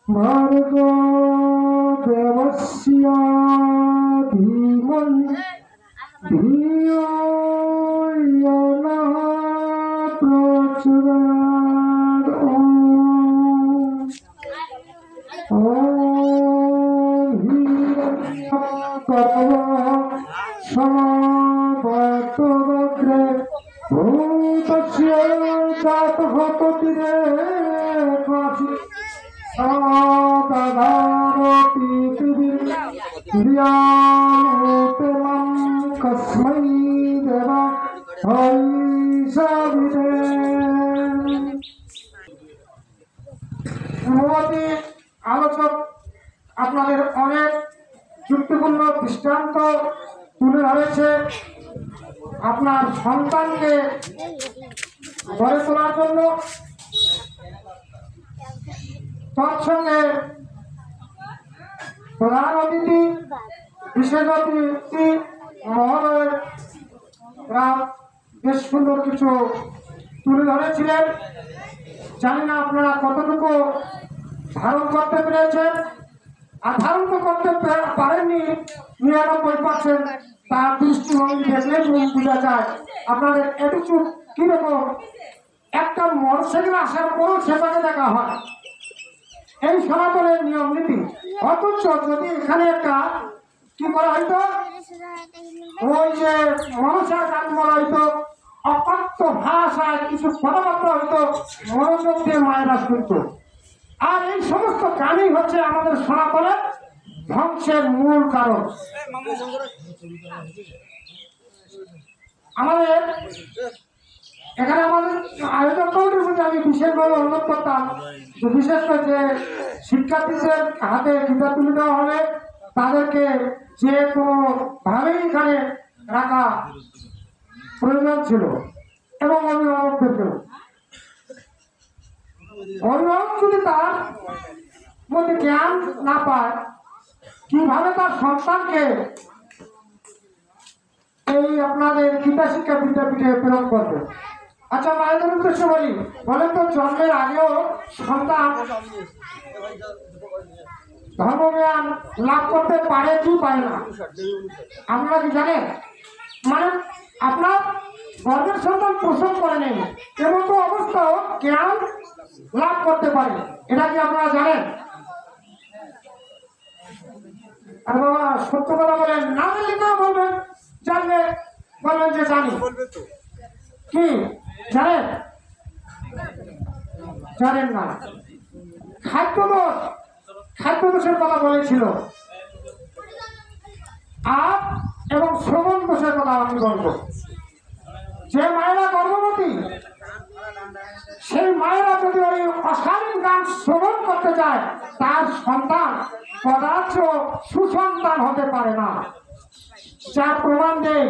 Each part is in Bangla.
Margo devasya dhiman dhiyo yana prachurad om hiranyakava samabhatavagre bhutasya jathatotire kashi Sadadharati Priyam Kasmai Deva Haisavide মহতি আলোচক আপনাদের অনেক যুক্তিপূর্ণ দৃষ্টান্ত তুলে ধরেছে আপনার সন্তানকে গড়ে তোলার জন্য। তৎসঙ্গে প্রধান অতিথি বিশেষ অতিথি মহোদয়রা বেশ সুন্দর কিছু তুলে ধরেছিলেন। জানি না আপনারা কতটুকু ধারণ করতে পেরেছেন, আর ধারণ তো করতে পারেননি 99%। তার দৃষ্টিভঙ্গি দেখলে বোঝা যায় আপনাদের অ্যাটিটিউড কিরকম। একটা মোটরসাইকেল আসার পরও সেটাকে দেখা হয়, এই সনাতনের নিয়ম নীতি। অথচ যদি এখানে একটা কি করা হয়তো, ওই যে মনসা গান বলা হয়তো, অপাত্য ভাষায় কিছু কথাবার্তা হয়তো মনোযোগ দিয়ে মায়েরা শুনত। আর এই সমস্ত গানই হচ্ছে আমাদের সনাতনের ধ্বংসের মূল কারণ। আমাদের এখানে আমাদের আয়োজক কমিটির মধ্যে আমি বিশেষভাবে অনুরোধ করতাম যে বিশেষ করে যে শিক্ষার্থীদের হাতে কিতাব তুলে দেওয়া হবে তাদেরকে যে কোনো ভাবেই এখানে রাখা প্রয়োজন ছিল, এবং অভিভাবকদেরকেও। অভিভাবক যদি তার মধ্যে জ্ঞান না পায়, কিভাবে তার সন্তানকে এই আপনাদের গীতা শিক্ষা বিদ্যাপীঠে প্রেরণ করবে? আচ্ছা, মায়েদের উদ্দেশ্যে বলেন তো, জন্মের আগেও সন্তান ধর্মজ্ঞান লাভ করতে পারে কি পারে না? আপনারা কি জানেন? মানে আপনার গর্ভের সন্তান প্রসব করে নেই, এবং তো অবস্থাও জ্ঞান লাভ করতে পারে, এটা কি আপনারা জানেন? আর বাবা সত্য কথা বলেন, না বললে না বলবেন, জানলে বলবেন যে জানি। কি জানেন? জানেন না। খাদ্যদোষের কথা বলেছিল, আর এবং শ্রবণ দোষের কথা আমি বলবো। যে মায়েরা গর্ভবতী, সেই মায়েরা যদি ওই অশালীন গান শ্রবণ করতে চায়, তার সন্তান কদাচ সুসন্তান হতে পারে না। যা প্রমাণ দেয়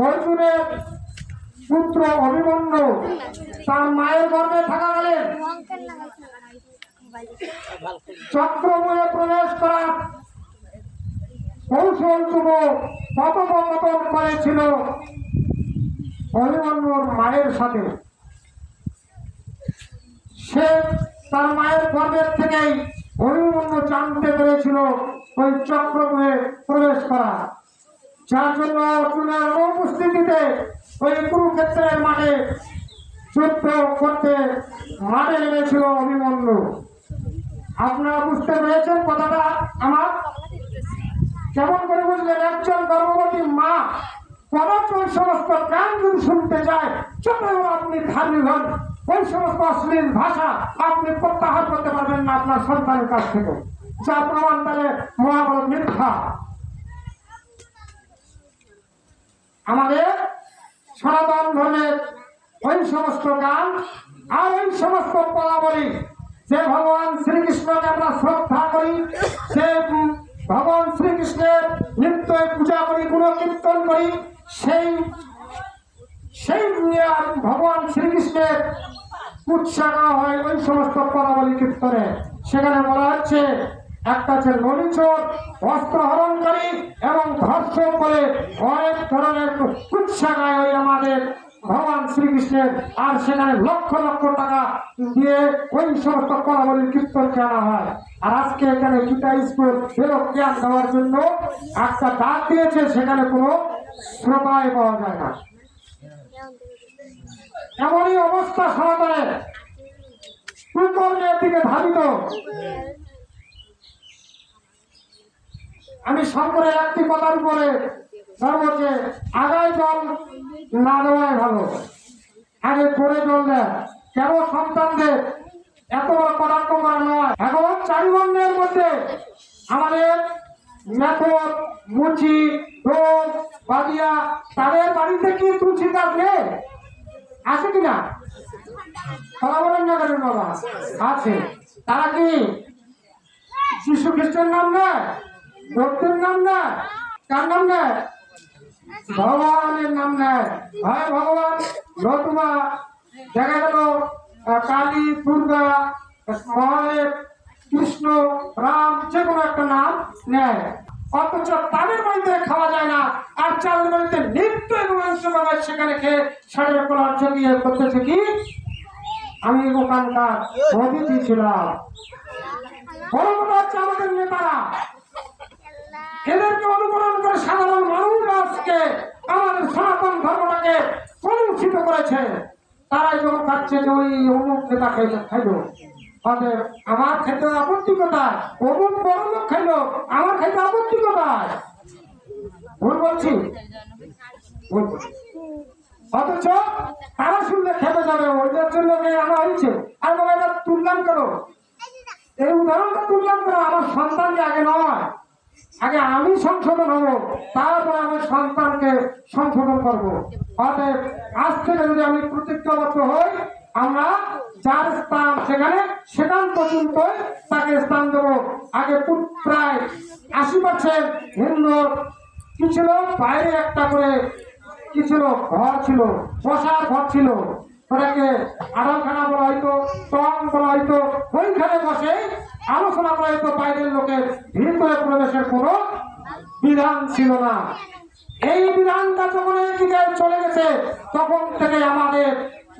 অর্জুনের পুত্র অভিমন্যু তার মায়ের গর্ভে থাকাকালীন চক্রময়ে প্রবেশ করা কৌশল যুবক কথোপকথন করেছিল অভিমন্যুর মায়ের সাথে। সে তার মায়ের গর্ভের থেকেই অভিমন্যু জানতে পেরেছিল ওই চক্রময়ে প্রবেশ করা, যার জন্য অর্জুনের অনুপস্থিতিতে ওই কুরুক্ষেত্রের মাঠে যুদ্ধ করতে মাঠে নেমেছিল অভিমন্যু। আপনারা বুঝতে পেরেছেন কথাটা আমার? কেমন করে বুঝলেন? একজন গর্ভবতী মা কদাচ ওই সমস্ত গান যদি শুনতে যায়, যতও আপনি ধার্মিক হন, ওই সমস্ত অশ্লীল ভাষা আপনি প্রত্যাহার করতে পারবেন না আপনার সন্তানের কাছ থেকে, যা প্রমাণ তাহলে মহাবল মিথ্যা। আমাদের সনাতন ধর্মের ওই সমস্ত গান আর ওই সমস্ত পদাবলী, যে ভগবান শ্রীকৃষ্ণকে আমরা শ্রদ্ধা করি, সে ভগবান শ্রীকৃষ্ণের নিত্যই পূজা করি, গুণ কীর্তন করি, সেই সেই ভগবান শ্রীকৃষ্ণের উৎসাহ হয় ওই সমস্ত পদাবলী কীর্তনে। সেখানে বলা হচ্ছে একটা হচ্ছে নলিচোর, অস্ত্র হরণকারী এবং ধর্ষক বলে অনেক ধরনের উৎসাহ ওই আমাদের ভগবান শ্রীকৃষ্ণের। আর সেখানে লক্ষ লক্ষ টাকা দিয়ে ওই সমস্ত পদাবলী কীর্তনকে আনা হয়। আর আজকে এখানে গীতা স্কুল ফেরত জ্ঞান দেওয়ার জন্য একটা ডাক দিয়েছে, সেখানে কোনো শ্রোতাই পাওয়া যায় না। এমনই অবস্থা সনাতনের কুকর্মের দিকে ধাবিত। আমি শঙ্করের একটি কথার উপরে সর্বোচ্চ আগায় জল না দেওয়াই ভালো, আগে করে জল দেয়। কেন সন্তানদের এত বড় কটাক্ষ করা নয়। এখন চারিবর্ণের মধ্যে আমাদের মেথর, মুচি, ডোম, বাদিয়া, তাদের বাড়িতে কি তুলসী গাছ নেই? আছে কিনা? কথা বলেন না কেন বাবা? আছে। তারা কি যীশু খ্রিস্টের নাম নেয়? ভক্তির নাম নেয়? কার নাম নেয়? ভগবানের নাম নেয়। হয় ভগবান, নতুবা দেখা গেল কালী, দুর্গা, মহাদেব, কৃষ্ণ, রাম, যে কোনো একটা নাম নেয়। অথচ তাদের বাড়িতে খাওয়া যায় না, আর চাঁদের বাড়িতে নিত্য এবং সেখানে খেয়ে শরীরে কলার জমিয়ে করতেছে কি? আমি ওখানকার অতিথি ছিলাম। বড় কথা হচ্ছে আমাদের নেতারা এদেরকে অনুকরণ করে সাধারণ মানুষ আজকে আমাদের সনাতন ধর্মটাকে কলুষিত করেছে। তারাই যখন খাচ্ছে যে ওই অমুক নেতা খাইলো, আমার খেতে আপত্তি কোথায়? অমুক বড় লোক খাইলো, আমার খেতে আপত্তি কোথায়? ভুল বলছি? অথচ তারা শুনলে খেতে যাবে, ওইটার জন্য আনা হয়েছে। আর বাবা এটা তুললাম কেন? এই উদাহরণটা তুললাম কেন? আমার সন্তানকে আগে নয়, আগে আমি সংশোধন হব, তারপরে আমি সন্তানকে সংশোধন করব। অতএব আজ থেকে যদি আমি প্রতিজ্ঞাবদ্ধ হই, আমরা যার স্থান সেখান পর্যন্ত তাকে স্থান দেব। আগে প্রায় 80% হিন্দু কি ছিল, বাইরে একটা করে কি ছিল, ঘর ছিল, বসার ঘর ছিল, ওটাকে আড়ালখানা বলা হয়তো, টং বলা হয়তো। ওইখানে বসে আলোচনা করা হয়তো। বাইরের লোকের ভিতরে প্রবেশের কোনো বিধান ছিল না। এই বিধানটা যখন এদিকে চলে গেছে, তখন থেকে আমাদের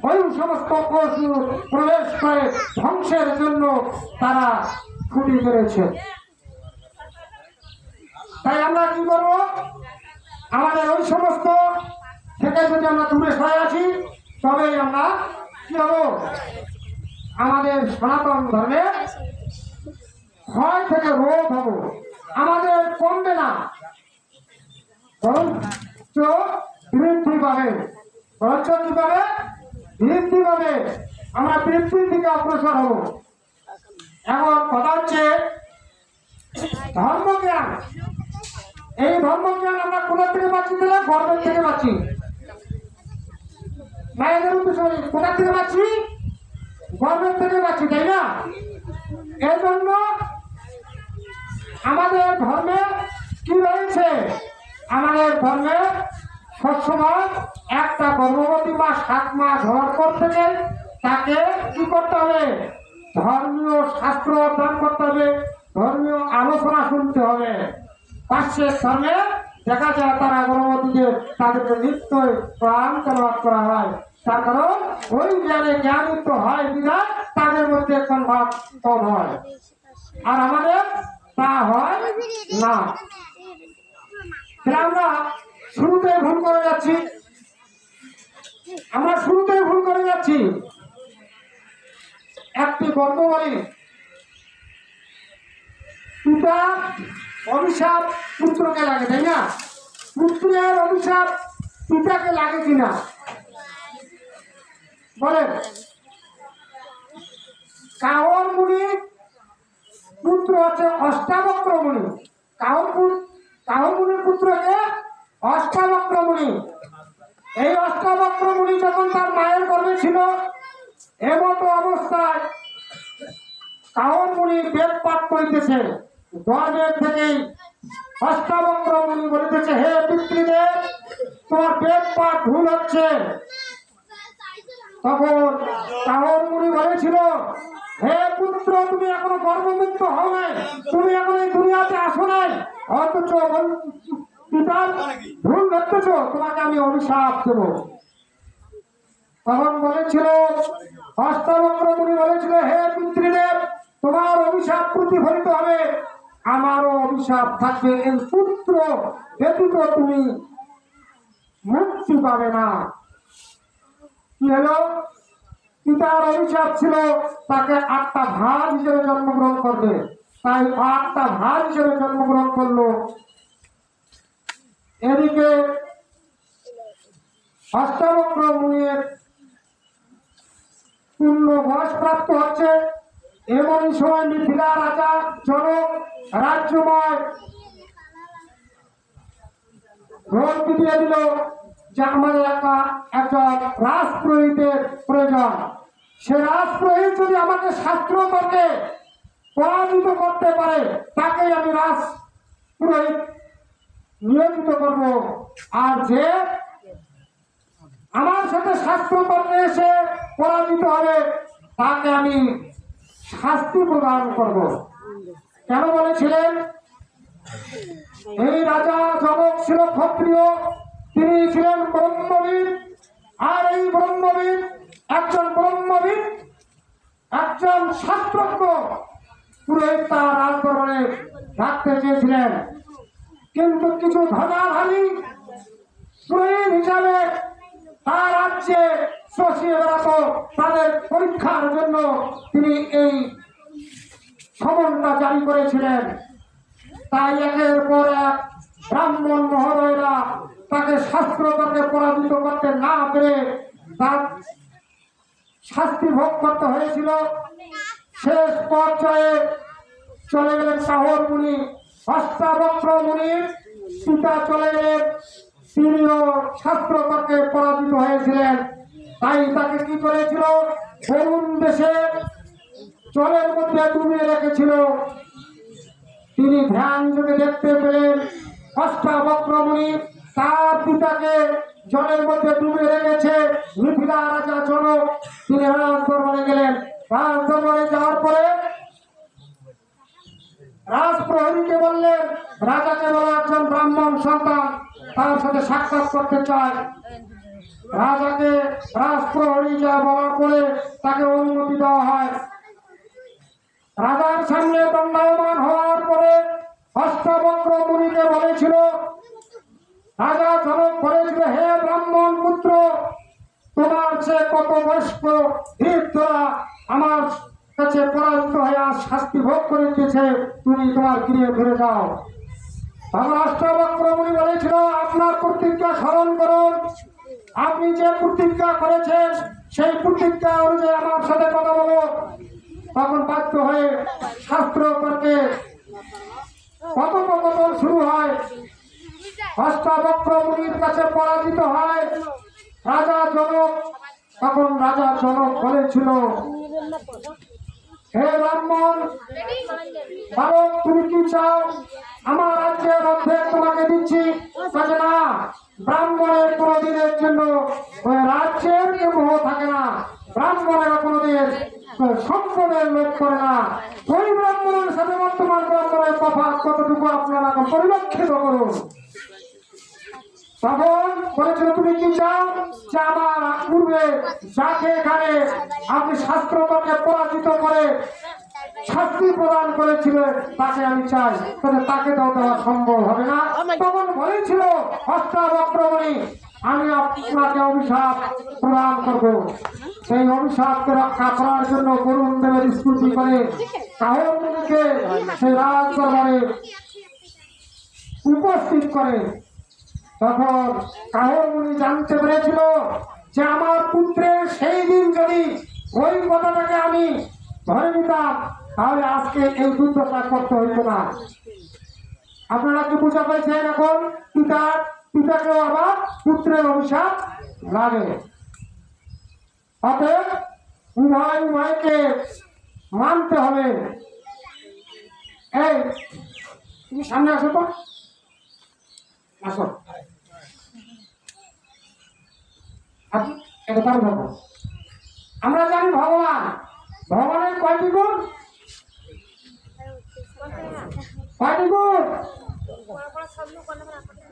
ওই সমস্ত পশু প্রবেশ করে ধ্বংসের জন্য তারা ছুটি করেছে। তাই আমরা কি করব? আমাদের ওই সমস্ত থেকে যদি আমরা দূরে সরে আসি, তবে আমরা কি হব? আমাদের সনাতন ধর্মে ক্ষয় থেকে রোধ হব। আমাদের কমবে না, বরঞ্চ বৃদ্ধি পাবে। বরঞ্চ কি পাবে? বৃদ্ধি পাবে। আমরা বৃদ্ধির দিকে অগ্রসর হব। এখন কথা হচ্ছে ধর্মজ্ঞান। এই ধর্মজ্ঞান আমরা কোথা থেকে পাচ্ছি? তাহলে গর্বের থেকে পাচ্ছি। মায়েদের উদ্দেশ্য কোথা থেকে পাচ্ছি? গর্বের থেকে পাচ্ছি, তাই না? এই জন্য আমাদের ধর্মে কি রয়েছে? আমাদের ধর্মে সবসময় একটা গর্ভবতী মা 7 মাস হওয়ার পর থেকে তাকে কি করতে হবে? ধর্মীয় শাস্ত্র অধ্যয়ন করতে হবে, ধর্মীয় আলোচনা শুনতে হবে। পাশ্চাত্য ধর্মে দেখা যায় তারা গর্ভবতীদের তাদেরকে নিত্যই প্রাণ তেলাওয়াত করা হয়। তার কারণ ওই জ্ঞানিত হয় বিধায় তাদের মধ্যে কনভার্ট কম হয়, আর আমাদের তা হয় না। আমরা শুরুতে ভুল করে যাচ্ছি। একটি গল্প বলি। পিতা অভিশাপ পুত্রকে লাগে, তাই না? পুত্রের অভিশাপ পিতাকে লাগে কিনা বলেন? কাহর মুনি পুত্র হচ্ছে অষ্টাবক্র মুনি। কাহর মুনির পুত্রকে অষ্টাবক্র মুনি। এই অষ্টাবক্র মুনি যখন তার মায়ের গর্ভে ছিল, এমতো অবস্থায় কাহর মুনি বেদ পাঠ করিতেছে। গর্ভের থেকেই অষ্টাবক্র মুনি বলিতেছে, হে পিতৃদেব, তোমার বেদ পাঠ ভুল হচ্ছে। তখন কাহর মুনি বলেছিল, হে পুত্র, তুমি এখনো গর্ভমুক্ত হও নাই, তুমি এখন এই দুনিয়াতে আসো নাই, অথচ পিতার ভুল ধরতেছ, তোমাকে আমি অভিশাপ দেব। তখন বলেছিল অষ্টাবক্র মুনি বলেছিল, হে পিতৃদেব, তোমার অভিশাপ প্রতিফলিত হবে, আমারও অভিশাপ থাকবে, এই পুত্র ব্যতীত তুমি মুক্তি পাবে না। কি হলো? পিতার অভিশাপ ছিল তাকে 8টা ভাগ হিসেবে জন্মগ্রহণ করবে, তাই 8টা ভাগ হিসেবে জন্মগ্রহণ করলো। এদিকে অষ্টাবক্র মুনির পূর্ণ বয়স প্রাপ্ত হচ্ছে। এমনই সময় মিথিলা রাজা জনক রাজ্যময় রোল পিটিয়ে দিল যে আমাদের একজন রাজপুরোহিতের প্রয়োজন। সে রাজপুরোহিত যদি আমাকে শাস্ত্র তর্কে পরাজিত করতে পারে, তাকে আমি রাজপুরোহিত নিয়োজিত করব। আর যে আমার সাথে শাস্ত্র তর্কে এসে পরাজিত হবে, তাকে আমি শাস্তি প্রদান করব। কেন বলেছিলেন? এই রাজা জনক ছিল ক্ষত্রিয়, তিনি ছিলেন ব্রহ্মবিদ। আর এই ব্রহ্মবিদ, একজন শাস্ত্রজ্ঞ পুরোহিত তার রাজদরবারে রাখতে চেয়েছিলেন, কিন্তু কিছু ধনাধারী পুরোহিত হিসাবে তার রাজ্যে চষিয়ে বেড়াতো, তাদের পরীক্ষার জন্য তিনি এই সমনটা জারি করেছিলেন। তাই একের পর এক ব্রাহ্মণ মহোদয়রা তাকে শাস্ত্র তর্কে পরাজিত করতে না পেরে তার শাস্তি ভোগ করতে হয়েছিল। শেষ পর্যায়ে চলে গেলেন কাহর মুনি। অষ্টাবক্র মুনির পিতা চলে গেলেন, তিনিও শাস্ত্র তর্কে পরাজিত হয়েছিলেন। তাই তাকে কি করেছিল? করুণ দেশে জলের মধ্যে ডুবিয়ে রেখেছিল। তিনি ধ্যান যোগে দেখতে পেলেন অষ্টাবক্র মুনি তার পিতাকে জলের মধ্যে ডুবে রেখেছে। মিথিলা রাজা জনক তিনি রাজদরবারে গেলেন। রাজদরবারে যাওয়ার পরে রাজপ্রহরীকে বললেন, রাজাকে বলো একজন ব্রাহ্মণ সন্তান তার সাথে সাক্ষাৎ করতে চায়। রাজাকে রাজপ্রহরী যা বলার পরে তাকে অনুমতি দেওয়া হয়। রাজার সামনে দণ্ডায়মান হওয়ার পরে অষ্টাবক্র মুনিকে বলেছিল, রাজা জনক বলেছিল, হে ব্রাহ্মণ পুত্র, তোমার সে কত বয়স্ক বৃদ্ধরা আমার কাছে পরাজিত হয়ে আজ শাস্তি ভোগ করিতেছে, তুমি তোমার গৃহে ফিরে যাও। তখন অষ্টাবক্র মুনি বলেছিল, আপনার প্রতিজ্ঞা স্মরণ করুন, আপনি যে প্রতিজ্ঞা করেছেন সেই প্রতিজ্ঞা অনুযায়ী আমার সাথে কথা বলো। তখন বাধ্য হয়ে শাস্ত্র তর্কে কথোপকথন শুরু হয়। অষ্টাবক্র মুনির কাছে পরাজিত হয় রাজা জনক। তখন রাজা জনক বলেছিল, হে ব্রাহ্মণ বালক, তুমি কি চাও? আমার রাজ্যের অর্ধেক তোমাকে দিচ্ছি। কাজে না, ব্রাহ্মণের কোনদিনের জন্য ওই রাজ্যের মোহ থাকে না, ব্রাহ্মণেরা কোনদিন সম্পদের লোভ করে না। ওই ব্রাহ্মণের সাথে বর্তমান ব্রাহ্মণের তফাৎ কতটুকু আপনারা পরিলক্ষিত করুন। তখন বলেছিল, তুমি কি চাও? যে আমার পূর্বে যাকে এখানে আপনি শাস্ত্র তর্কে পরাজিত করে শাস্তি প্রদান করেছিল তাকে আমি চাই, তবে তাকে তো দেওয়া সম্ভব হবে না। তখন বলেছিল অষ্টাবক্র মুনি, আমি আপনাকে অভিশাপ প্রদান করব। সেই অভিশাপকে রক্ষা করার জন্য বরুণ দেবের স্তুতি করে কাহর মুনিকে সেই রাজ দরবারে উপস্থিত করে। তখন কাহর মুনি জানতে পেরেছিল যে আমার পুত্রের সেই দিন যদি ওই কথাটাকে আমি ধরে নিতাম, তাহলে আজকে এই যুদ্ধটা করতে হইতো না। আপনারা কি বুঝা পেয়েছেন? এখন পিতাকেও আবার পুত্রের অভিশাপ লাগে। অতএব উভয়কে মানতে হবে। এই তুমি সামনে আসো তো। আসো আপনি এটা তার ভাবো। আমরা জানি ভগবানের কয়টি গুণ? কয়টি গুণ?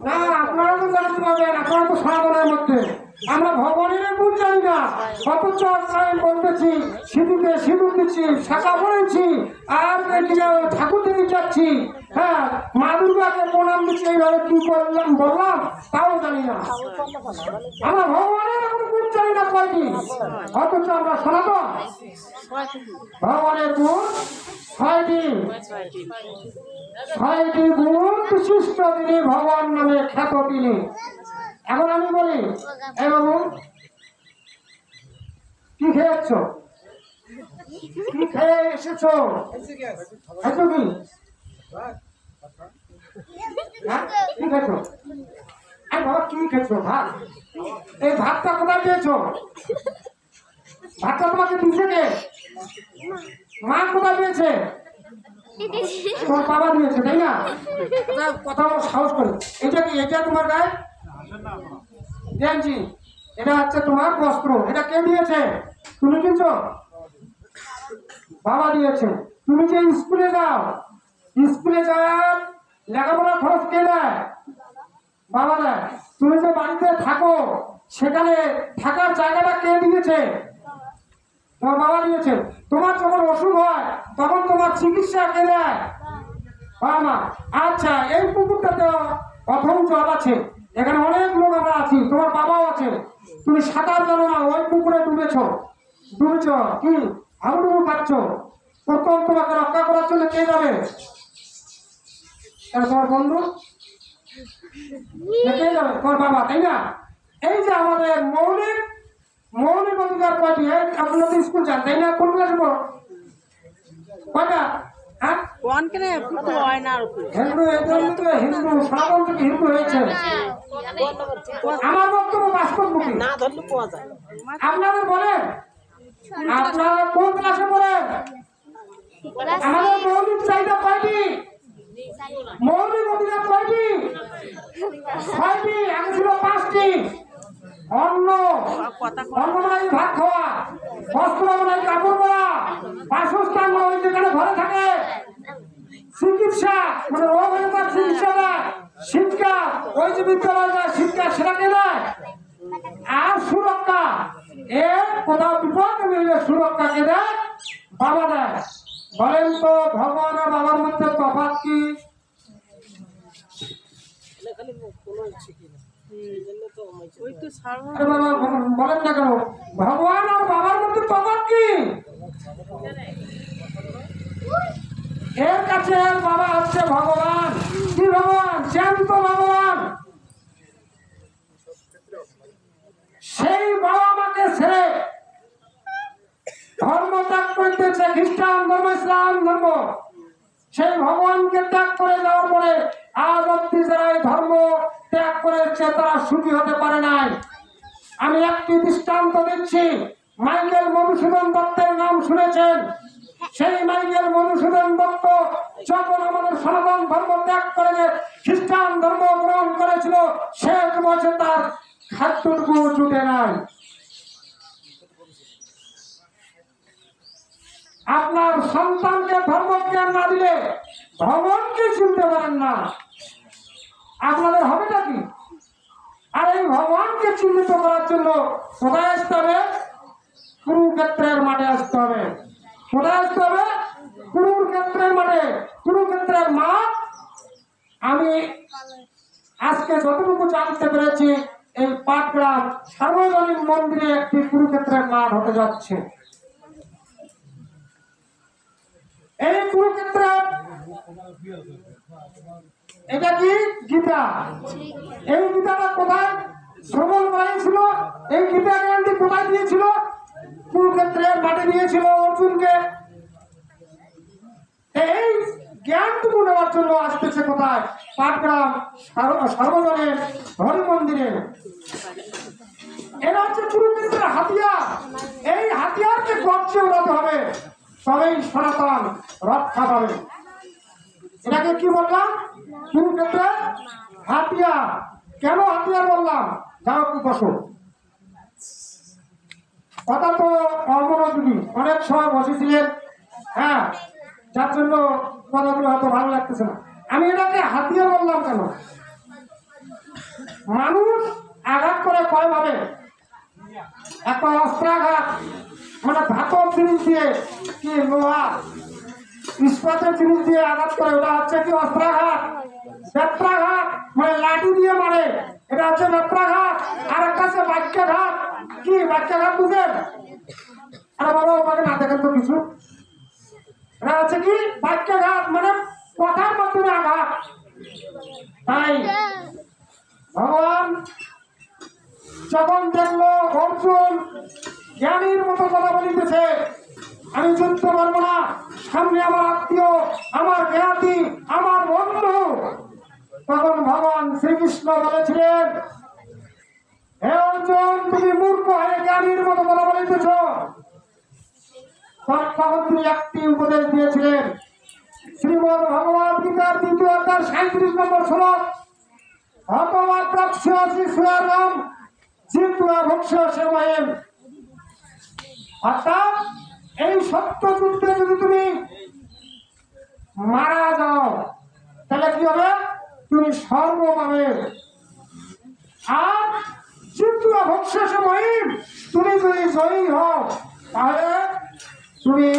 না আপনারা তো জানতে পারবেন, আপনারা তো সনাতনের মধ্যে। আমরা ভগবানের গুণ জানি না, অথচ আমি বলতেছি সিঁদুরে সিঁদুর দিচ্ছি, শাখা পড়েছি, আর ঠাকুর দিতে যাচ্ছি, হ্যাঁ মা দুর্গাকে প্রণাম দিচ্ছি, এইভাবে কি করলাম বললাম তাও জানি না। আমরা ভগবানের এখন গুণ জানি না কয়টি, অথচ আমরা সনাতন। ভগবানের গুণ ছয়টি, ছয়টি গুণ বিশিষ্ট তিনি, ভগবান নামে খ্যাত তিনি। এখন আমি বলি, এই বাবু কি খেয়েছ? কি খেয়ে এসেছ? খাইছো কি? হ্যাঁ কি খেয়েছ? আরে বাবা কি খেয়েছ? ভাত। এই ভাতটা কোথায় পেয়েছো? ভাতটা তোমাকে দিয়েছে কে? মা কোথায় পেয়েছে? তোমার বাবা দিয়েছে, তাই না? কথা সাহস করে, এটা কি? এটা তোমার গায়ে গেঞ্জি, এটা হচ্ছে তোমার বস্ত্র, এটা কে দিয়েছে? তুমি কিনছো? বাবা দিয়েছে। তুমি যে স্কুলে যাও, স্কুলে যাওয়ার লেখাপড়ার খরচ কে দেয়? বাবা দেয়। তুমি যে বাড়িতে থাকো, সেখানে থাকার জায়গাটা কে দিয়েছে? তোমার বাবা দিয়েছে। তোমার যখন অসুখ হয় তখন তোমার চিকিৎসা কে দেয়? বাবা মা। আচ্ছা, এই পুকুরটাতে প্রথম জল আছে, এখানে অনেক লোক আমরা আছি, তোমার বাবাও আছে, তুমি সাঁতার জানো না, ওই পুকুরে ডুবেছ কি হাবুডুবু খাচ্ছ, প্রথম তোমাকে রক্ষা করার জন্য কে যাবে? তোমার বন্ধু কে যাবে? তোমার বাবা, তাই না? এই যে আমাদের মৌলিক অধিকার কয়টি? আপনারা তো স্কুল যান, তাই না? কোন ক্লাসে পড়ো? কয়টা? হ্যাঁ হিন্দু, হিন্দু সনাতন থেকে হিন্দু হয়েছে। আমার বক্তব্য বাস্তবমুখী। আপনাদের বলেন, আপনারা কোন ক্লাসে পড়েন? আমাদের মৌলিক চাহিদা কয়টি? মৌলিক অধিকার কয়টি? 6টি, আগে ছিল 5টি। অন্ন মানে ভাত খাওয়া, বস্ত্র মানে কাপড় পরা, বাসস্থান মানে যেখানে ঘরে থাকে, চিকিৎসা মানে রোগ হয়ে তার চিকিৎসা দেয়, শিক্ষা ওই যে বিদ্যালয় যায় শিক্ষা সেটাকে দেয়, আর সুরক্ষা এর কোথাও বিপদ মিললে সুরক্ষাকে দেয় বাবা দেয়। বলেন তো ভগবান আর বাবার মধ্যে তফাৎ কি? বলেন না কেন? ভগবান আর বাবার মধ্যে তফাৎ কি? এর কাছে বাবা হচ্ছে ভগবান। কি ভগবান? জ্যান্ত ভগবান। সেই বাবা মাকে ছেড়ে ধর্ম ত্যাগ করতেছে, খ্রিস্টান ধর্ম, ইসলাম ধর্ম, সেই ভগবানকে ত্যাগ করে যাওয়ার পরে আজ অব্দি যারা এই ধর্ম ত্যাগ করেছে তারা সুখী হতে পারে নাই। আমি একটি দৃষ্টান্ত দিচ্ছি। মাইকেল মধুসূদন দত্তের নাম শুনেছেন? সেই মাইকেল মধুসূদন দত্ত যখন আমাদের সনাতন ধর্ম ত্যাগ করে খ্রিস্টান ধর্ম গ্রহণ করেছিল, শেষ বছর তার খাদ্যটুকু জুটে নাই। আপনার সন্তানকে ধর্মজ্ঞান না দিলে ভগবানকে চিনতে পারেন না, আপনাদের হবেটা কি? আর এই ভগবানকে চিহ্নিত করার জন্য কোথায় আসতে হবে? কুরুক্ষেত্রের মাঠে আসতে হবে। কোথায় আসতে হবে? কুরুক্ষেত্রের মাঠে। কুরুক্ষেত্রের মাঠ আমি আজকে যতটুকু জানতে পেরেছি, এই পাটগ্রাম সার্বজনীন মন্দিরে একটি কুরুক্ষেত্রের মাঠ হতে যাচ্ছে। এই কুরুক্ষেত্র, এটা কি গীতা? এই গীতাটা কোথায় শ্রবণ করাইছিল? এই গীতা জ্ঞানটি কোথায় দিয়েছিল? কুরুক্ষেত্রের মাঠে দিয়েছিল অর্জুনকে। এই জ্ঞানটুকু নেওয়ার জন্য আসতেছে কোথায়? পাটগ্রাম সর্বজনীন হরি মন্দিরে। এরা হচ্ছে কুরুক্ষেত্রের হাতিয়ার। এই হাতিয়ারকে গর্জে উড়াতে হবে, তবেই সনাতন রক্ষা পাবে। এটাকে কি বললাম? কুরুক্ষেত্রের হাতিয়ার। কেন হাতিয়ার বললাম? যাও একটু বসো। কথা তো অমনোযোগী, অনেক সময় বসেছিলেন, হ্যাঁ, যার জন্য কথাগুলো হয়তো ভালো লাগতেছে না। আমি এটাকে হাতিয়ার বললাম কেন? মানুষ আঘাত করে কয় ভাবে? একটা অস্ত্রাঘাত, মানে ধাতব জিনিস দিয়ে, কি লোহা ইস্পাতের জিনিস দিয়ে আঘাত করে, ওটা হচ্ছে কি অস্ত্রাঘাত। বেত্রাঘাত মানে লাঠি দিয়ে মারে, এটা হচ্ছে বেত্রাঘাত। আর একটা আছে বাক্যাঘাত। কি বাক্যাঘাত বুঝেন? আরে বাবা ওখানে না দেখেন তো কিছু। এটা হচ্ছে কি বাক্যাঘাত, মানে কথার মাধ্যমে আঘাত। তাই ভগবান যখন দেখলো অর্জুন জ্ঞানীর মতো কথা বলিতেছে, আমি যুদ্ধ করবো না, সামনে আমার আত্মীয়, আমার জ্ঞাতি, আমার বন্ধু, তখন ভগবান শ্রীকৃষ্ণ বলেছিলেন, হে অর্জুন, তুমি মূর্খ হয়ে জ্ঞানীর মতো কথা বলিতেছ। তখন তিনি একটি উপদেশ দিয়েছিলেন, শ্রীমদ ভগবদ গীতার 2য় অধ্যায় 37 নম্বর শ্লোক, হতমাত্রাস্য শিশুয়ারম জিত্বা ভক্ষ্য সেবয়েম। অর্থাৎ এই সত্য যুদ্ধে যদি তুমি মারা যাও তাহলে কি হবে? তুমি স্বর্গ পাবে। আর জিত্বা ভক্ষ্য সেবয়েম, তুমি যদি জয়ী হও তাহলে তুমি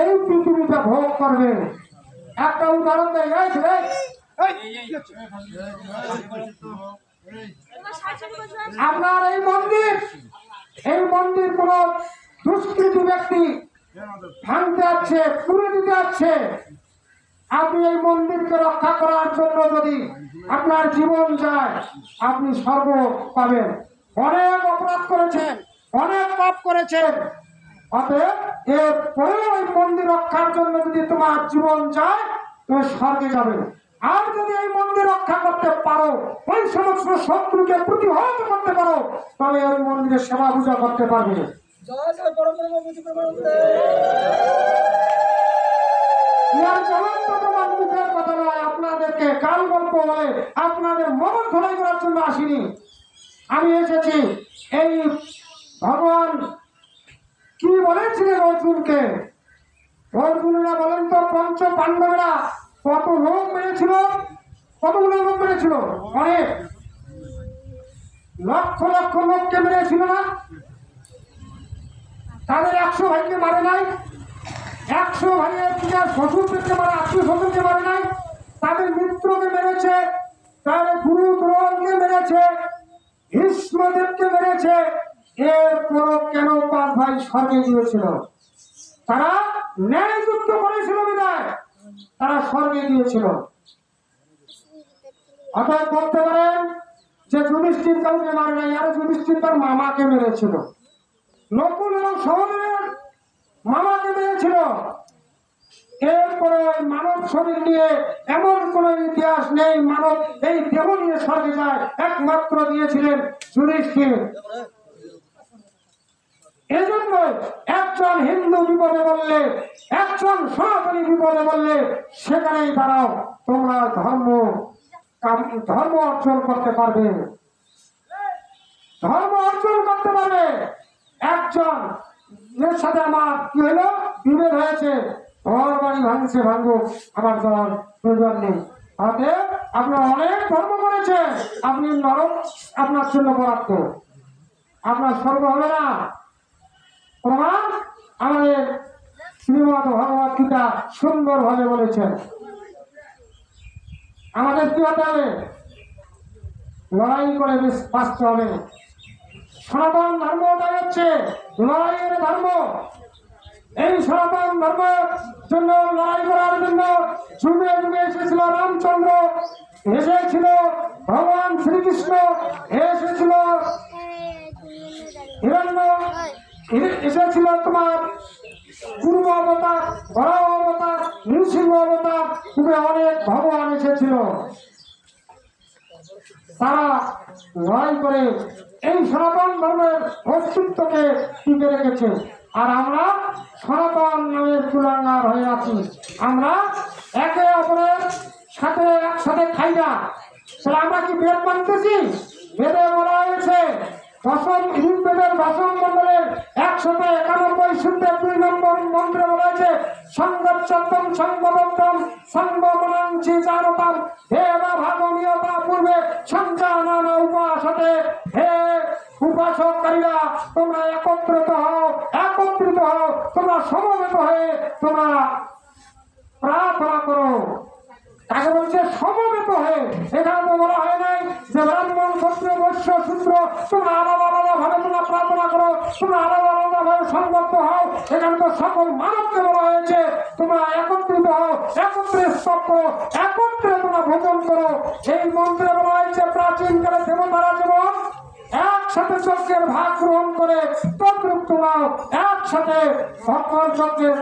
এই পৃথিবীটা ভোগ করবে। একটা উদাহরণ দেয় আপনার এই মন্দির কোন দুষ্কৃতী ব্যক্তি ভাঙতে যাচ্ছে, পুড়ে দিতে যাচ্ছে, আপনি এই মন্দিরকে রক্ষা করার জন্য যদি আপনার জীবন যায়, আপনি স্বর্গ পাবেন। অনেক অপরাধ করেছেন, অনেক পাপ করেছেন, অতএব এরপরে ওই মন্দির রক্ষার জন্য যদি তোমার জীবন যায়, তুমি স্বর্গে যাবে। আর যদি এই মন্দির রক্ষা করতে পারো, ওই সমস্ত শত্রুকে প্রতিহত করতে পারো, তবে ওই মন্দিরের সেবা পূজা করতে পারবে। মুখের কথা নয়, আপনাদেরকে কাল গল্প বলে আপনাদের মন ধরাই করার জন্য আসিনি। আমি এসেছি এই ভগবান কি বলেছিলেন অর্জুনকে। অর্জুনেরা বলেন তো, পঞ্চ পাণ্ডবেরা কত লোক মেরেছিল? কতগুলো লোক মেরেছিল? অনেক, লক্ষ লক্ষ লোককে মেরেছিল না? তাদের 100 ভাইকে মারে নাই? 100 ভাইয়ের শ্বশুরদেরকে মারে, আত্মীয় শ্বশুরকে মারে নাই? তাদের মিত্রকে মেরেছে, তাদের গুরু দ্রোণকে মেরেছে, ভীষ্মদেবকে মেরেছে। এরপর কেন 5 ভাই স্বর্গে গিয়েছিল? তারা ন্যায় যুদ্ধ করেছিল বিধায় তারা স্বর্গে গিয়েছিল। অতএব বলতে পারেন যে যুধিষ্ঠির কাউকে মারে নাই, আর যুধিষ্ঠির তার মামাকে মেরেছিল। নকুল এবং সহদেবের মামাকে মেরেছিল। এরপরে মানব শরীর নিয়ে এমন কোন ইতিহাস নেই মানব এই দেহ নিয়ে স্বর্গে যায়, একমাত্র দিয়েছিলেন যুধিষ্ঠির। এজন্য একজন হিন্দু বিপদে বললে, একজন সনাতনী বিপদে বললে, সেখানেই দাঁড়াও, তোমরা ধর্ম অর্জন করতে পারবে, ধর্ম অর্জন করতে পারবে। একজন এর সাথে আমার কি হলো, বিভেদ হয়েছে, ঘর বাড়ি ভাঙছে, ভাঙুক, আমার যাওয়ার প্রয়োজন নেই। অতএব আপনার অনেক ধর্ম করেছেন, আপনি নরক আপনার জন্য বরাদ্দ, আপনার স্বর্গ হবে না। প্রমাণ আমাদের শ্রীমদ ভগবদ গীতা সুন্দর ভাবে বলেছেন। আমাদের কি হতে হবে? লড়াই করে বাঁচতে হবে। সনাতন ধর্মটা হচ্ছে লড়াইয়ের ধর্ম। এই সনাতন ধর্মের জন্য লড়াই করার জন্য যুগে যুগে এসেছিল রামচন্দ্র, এসেছিল ভগবান শ্রীকৃষ্ণ, এসেছিল হিরণ্য, এসেছিল তোমার পূর্ব অবতার, বরাহ অবতার, নৃসিংহ অবতার, তুমি অনেক ভগবান এসেছিল। তারা লড়াই করে এই সনাতন ধর্মের অস্তিত্বকে টিকে রেখেছে। আর আমরা সনাতন নামের কুলাঙ্গার হয়ে আছি। আমরা একে অপরের সাথে একসাথে খাই না, তাহলে আমরা কি বেদ মানতেছি? বেদে বলা হয়েছে দশম ঋগ্বেদের দশম মন্ডলের 191 সূত্রের 2 নম্বর মন্ত্রে বলা হয়েছে সংগচ্ছতম সংবদন্তম সংবমনঞ্চি জানতাম হে বা ভাগমীয়তা পূর্বে সঞ্জানানা উপাসতে হে উপাসককারীরা তোমরা একত্রিত হও তোমরা সমবেত হয়ে তোমরা প্রার্থনা করো। তাকে বলছে সমবেত হয়ে। এখানে তো বলা হয় নাই যে ব্রাহ্মণ ক্ষত্রিয় বৈশ্য শূদ্র তোমরা আলাদা আলাদা ভাবে তোমরা প্রার্থনা করো, তোমরা আলাদা আলাদা ভাবে সংবদ্ধ হও। এখানে তো সকল মানবকে বলা হয়েছে তোমরা একত্রিত হও, একত্রে স্তব করো, একত্রে তোমরা ভোজন করো। এই মন্ত্রে বলা হয়েছে প্রাচীনকালে দেবতারা যেমন একসাথে যজ্ঞের ভাগ গ্রহণ করে তদ্রূপ তোমরাও একসাথে ভগবান যজ্ঞের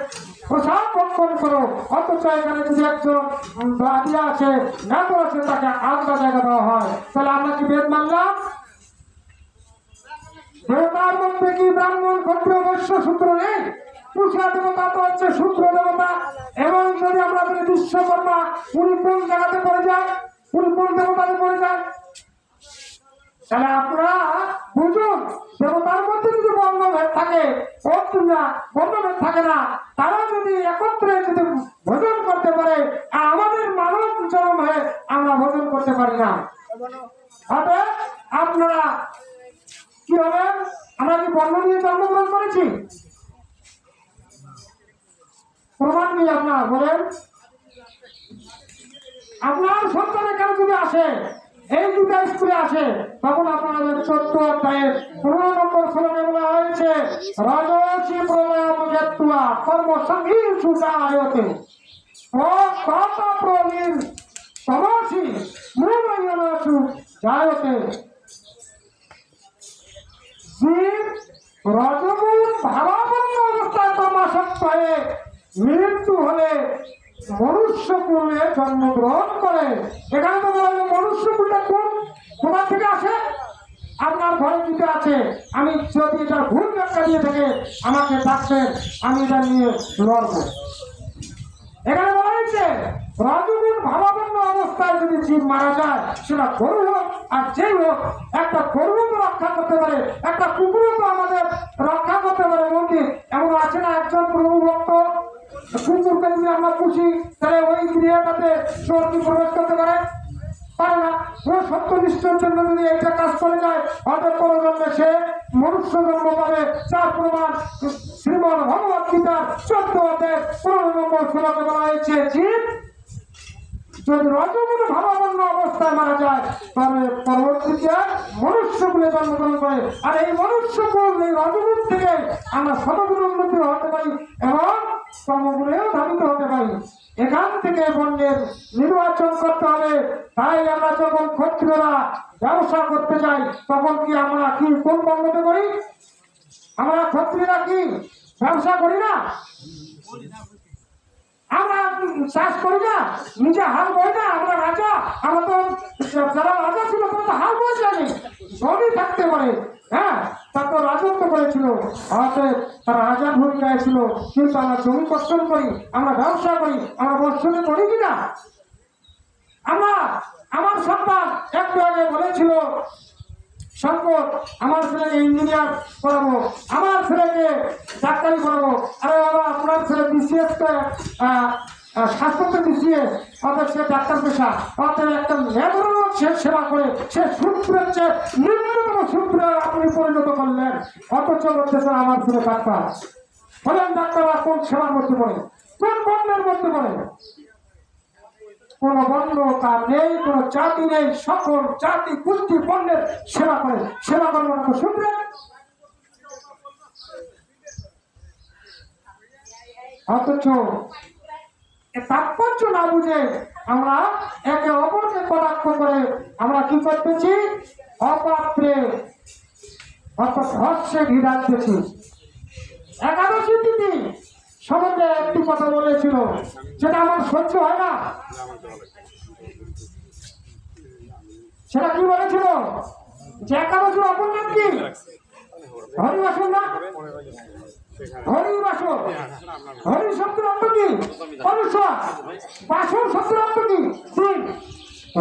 প্রসাদ ভক্ষণ করো। অথচ এখানে যদি একজন দাদিয়া আছে নাতর আছে তাকে আলাদা জায়গা দেওয়া হয়, তাহলে আমরা কি বেদ মানলাম? দেবতার মধ্যে কি ব্রাহ্মণ ক্ষত্রিয় বৈশ্য শূদ্র নেই? পুষা দেবতা তো হচ্ছে শূদ্র দেবতা। এবং যদি আমরা বলি বিশ্বকর্মা, উনি কোন জায়গাতে পড়ে যায়? উনি কোন দেবতাতে পড়ে যায়? তাহলে আপনারা বুঝুন, দেবতার মধ্যে যদি বর্ণভেদ থাকে, বর্ণভেদ থাকে না, তারা যদি একত্রে যদি ভোজন করতে পারে, আর আমাদের মানব জন্ম হয়ে আমরা ভোজন করতে পারি না। অতএব আপনারা কি হবে? আমরা কি বর্ণ নিয়ে জন্মগ্রহণ করেছি? প্রমাণ কি আপনার বলেন? আপনার সন্তান এখানে যদি আসে, এই দুটা স্কুলে আসে, তখন আপনাদের 14 অধ্যায়ের 15 নম্বর শ্লোকে বলা হয়েছে রজসী প্রলয়ম যত্ত্বা কর্মসংঘীষু জায়তে ও কত প্রবীর তমসি মূঢ়য়নসু জায়তে। জীব রজগুণ ভাবাপন্ন অবস্থায় তমাসক্ত হয়ে মৃত্যু হলে মনুষ্য কুলে জন্মগ্রহণ করে। এখানে তো বলা হলো মনুষ্য কুলটা কোথা থেকে আসে? আপনার ঘরে দিতে আছে। আমি যদি এটা ভুল ব্যাখ্যা দিয়ে থেকে আমাকে ডাকবেন, আমি এটা নিয়ে লড়বো। এখানে বলা হয়েছে রজগুণ ভাবাপন্ন অবস্থায় যদি জীব মারা যায়, সেটা গরু হোক আর যেই হোক, একটা গরু তো রক্ষা করতে পারে, একটা কুকুরও তো আমাদের রক্ষা করতে পারে। মন্দির এমন আছে না, একজন প্রভু ভক্ত কুকুরকে যদি আমরা পুষি, তাহলে ওই গৃহটাতে চোর কি প্রবেশ করতে পারে? পারে না। ও সত্যনিষ্ঠের জন্য যদি একটা কাজ করে যায়, হয়তো পরজন্মে সে মনুষ্য জন্ম পাবে। যার প্রমাণ শ্রীমদ ভগবত গীতার 14 অধ্যায় 15 নম্বর শ্লোকে বলা হয়েছে জীব যদি রজগুণ ভাবাপন্ন অবস্থায় মারা যায়, তবে পরবর্তীতে মনুষ্য কুলে জন্মগ্রহণ করে। আর এই মনুষ্য কুল, এই রজগুণ থেকে আমরা শতগুণ উন্নতি হতে পারি এবং তমগুণেও ধাবিত হতে পারি। এখান থেকে বর্ণের নির্বাচন করতে হবে। তাই আমরা যখন ক্ষত্রিয়রা ব্যবসা করতে যাই, তখন কি আমরা কি কোন বর্ণতে করি? আমরা ক্ষত্রিয়রা কি ব্যবসা করি না? আমরা চাষ করি না, নিজে হাল বই না? আমরা রাজা, আমরা তো যারা রাজা ছিল তারা তো হাল বই জানি, জমি থাকতে পারে। হ্যাঁ, তার তো রাজত্ব করেছিল, অতএব তারা রাজার ভূমিকায় ছিল। কিন্তু আমরা জমি কর্ষণ করি, আমরা ব্যবসা করি, আমরা বর্ষণে করি কিনা? আমার সন্তান একটু আগে বলেছিল শঙ্কর আমার ছেলেকে ইঞ্জিনিয়ার করাবো, আমার ছেলেকে ডাক্তারি করাবো। আরে বাবা, আপনার ছেলে বিসিএস স্বাস্থ্য বিসিএস, অর্থাৎ সে ডাক্তার পেশা, অর্থাৎ একটা মেধারও সে সেবা করে, সে সূত্রের চেয়ে নিম্নতম সূত্রে আপনি পরিণত করলেন। অথচ বলতেছেন আমার ছেলে ডাক্তার। বলেন ডাক্তাররা কোন সেবার মধ্যে পড়ে, কোন বর্ণের মধ্যে পড়ে? কোন বর্ণ তার নেই, কোন জাতি নেই, সকল জাতি গোষ্ঠী বর্ণের সেবা করে। সেবা কর্মটা তো শুনবে। অথচ তাৎপর্য না বুঝে আমরা একে অপরকে কটাক্ষ করে আমরা কি করতেছি? অপাত্রে অর্থাৎ হর্ষে ঘিরাতেছি। একাদশী তিথি সম্বন্ধে একটি কথা বলেছিল, সেটা আমার সহ্য হয় না। সেটা কি বলেছিল? যে একাদশীর অপর নাম কি? হরিবাসন না? হরিবাসন। হরি শব্দের অর্থ কি? অনুসর। বাসন শব্দের অর্থ কি? দিন।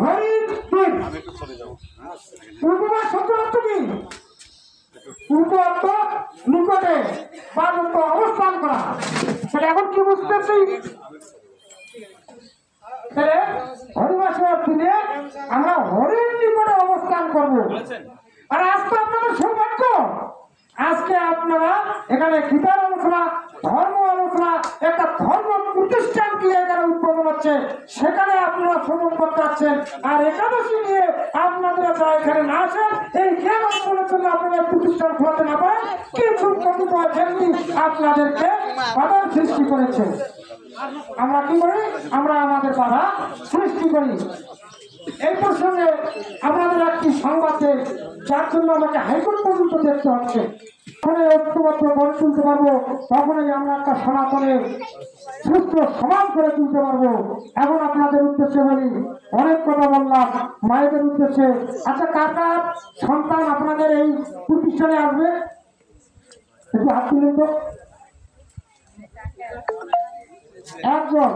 হরির দিন নিন। উপমা শব্দ অর্থ কি? উপ অর্থ নিকটে বা অবস্থান করা। তাহলে এখন কি বুঝতেছি? তাহলে হরিবাসের দিনে আমরা হরির নিকটে অবস্থান করব। আর আজকে আপনাদের সৌভাগ্য, আজকে আপনারা এখানে গীতার আলোচনা, ধর্ম আলোচনা, একটা ধর্ম প্রতিষ্ঠান কি এখানে উদ্বোধন হচ্ছে, সেখানে আপনারা শ্রবণ করতে পারছেন। আর একাদশী নিয়ে আপনাদের যারা এখানে না আসেন, এই জ্ঞান অর্জনের জন্য আপনারা প্রতিষ্ঠান খোলাতে না পারেন, কিছু কতিপয় ব্যক্তি আপনাদেরকে বাধার সৃষ্টি করেছে। আমরা কি করি? আমরা আমাদের বাধা সৃষ্টি করি। এই প্রসঙ্গে আমাদের একটি সংবাদে, যার জন্য আমাকে হাইকোর্ট পর্যন্ত দেখতে হচ্ছে, যখনই ঐক্যবদ্ধ গড়ে তুলতে পারবো, তখনই আমরা একটা সনাতনে সুস্থ সমাজ করে তুলতে পারবো। এখন আপনাদের উদ্দেশ্যে বলি, অনেক কথা বললাম মায়েদের উদ্দেশ্যে। আচ্ছা, কার কার সন্তান আপনাদের এই প্রতিষ্ঠানে আসবে? একটু হাত তুলেন তো। একজন,